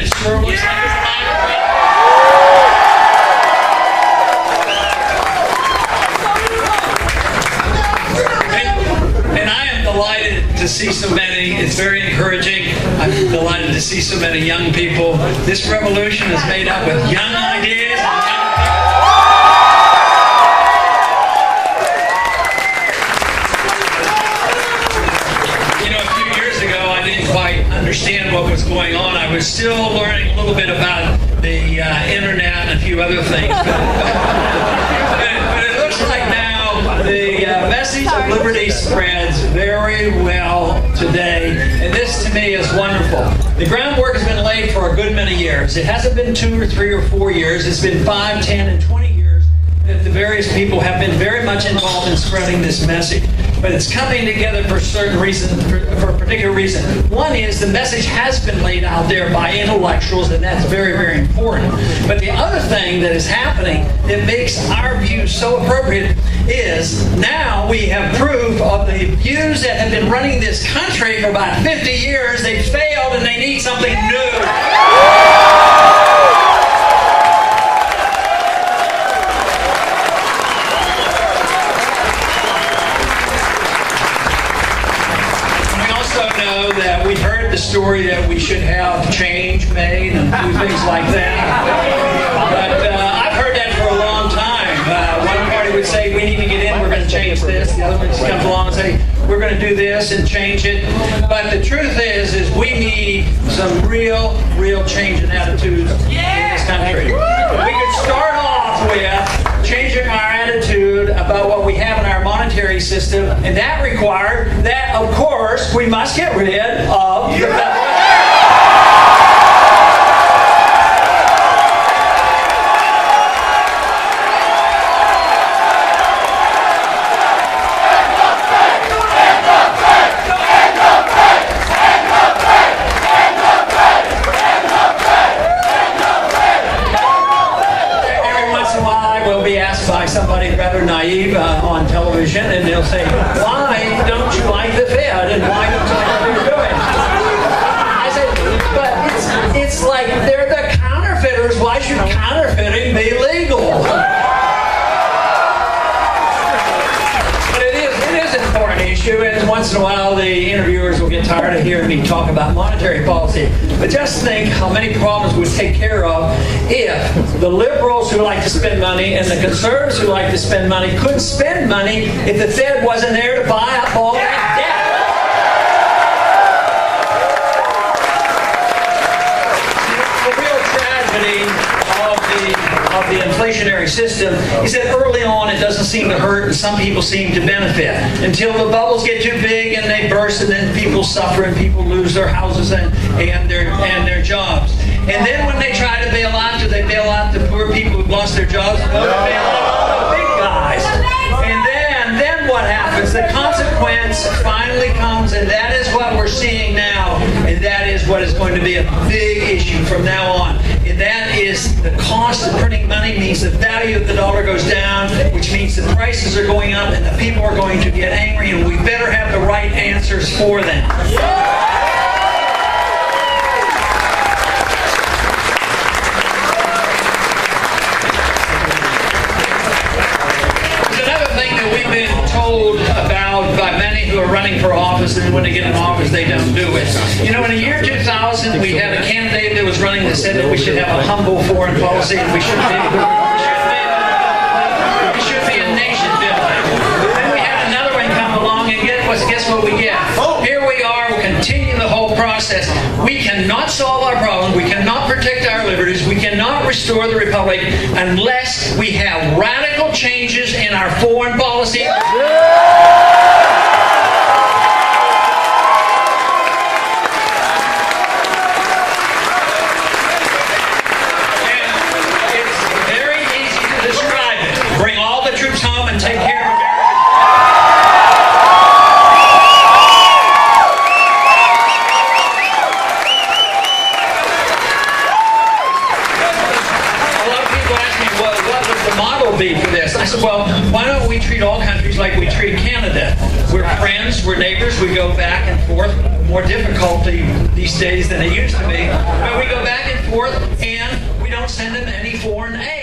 sure looks like it's live. And I am delighted to see so many. It's very encouraging. I'm delighted to see so many young people. This revolution is made up with young ideas and young people. Understand what was going on. I was still learning a little bit about the internet and a few other things, but it looks like now the message of liberty spreads very well today, and this to me is wonderful. The groundwork has been laid for a good many years. It hasn't been 2 or 3 or 4 years. It's been 5, 10, and 20 years that the various people have been very much involved in spreading this message. But it's coming together for a certain reason, for a particular reason. One is the message has been laid out there by intellectuals, and that's very, very important. But the other thing that is happening that makes our views so appropriate is now we have proof of the views that have been running this country for about 50 years. They've failed and they need something new. That we heard the story that we should have change made and do things like that. But I've heard that for a long time. One party would say, we need to get in, we're going to change this. The other one just comes along and say, we're going to do this and change it. But the truth is we need some real change in attitudes in this country. We could start off with changing our attitude about what we have in our monetary system, and that required that, of course, we must get rid of the federal. By somebody rather naive on television, and they'll say, why don't you like the Fed and why don't you like what they're doing? I say, but it's like they're the counterfeiters. Why should counterfeiting be legal? But it is an important issue, and once in a while the interviewers will get tired of hearing me talk about monetary policy. But just think how many problems we'd take care of if the liberals who like to spend money and the conservatives who like to spend money could spend money if the Fed wasn't there to buy up all that debt. Of the inflationary system is that early on it doesn't seem to hurt and some people seem to benefit until the bubbles get too big and they burst, and then people suffer and people lose their houses and their jobs. And then when they try to bail out, do they bail out the poor people who've lost their jobs? No, they bail out the big guys. And then what happens? The consequence finally comes, and that is what we're seeing now, and that is what is going to be a big issue from now on. And that is the cost of printing money means the value of the dollar goes down, which means the prices are going up and the people are going to get angry, and we better have the right answers for them. There's another thing that we've been told about by many who are running for office, and when they get in office they don't do it. You know, in the year 2000 we had a candidate that was running that said that we should have a humble foreign policy and we should be a nation builder. Then we had another one come along, and guess what we get? Here we are, we'll continue the whole process. We cannot solve our problems, we cannot protect our liberties, we cannot restore the republic unless we have radical changes in our foreign policy. Be for this. I said, well, why don't we treat all countries like we treat Canada? We're friends, we're neighbors, we go back and forth. More difficulty these days than it used to be. But we go back and forth, and we don't send him any foreign aid.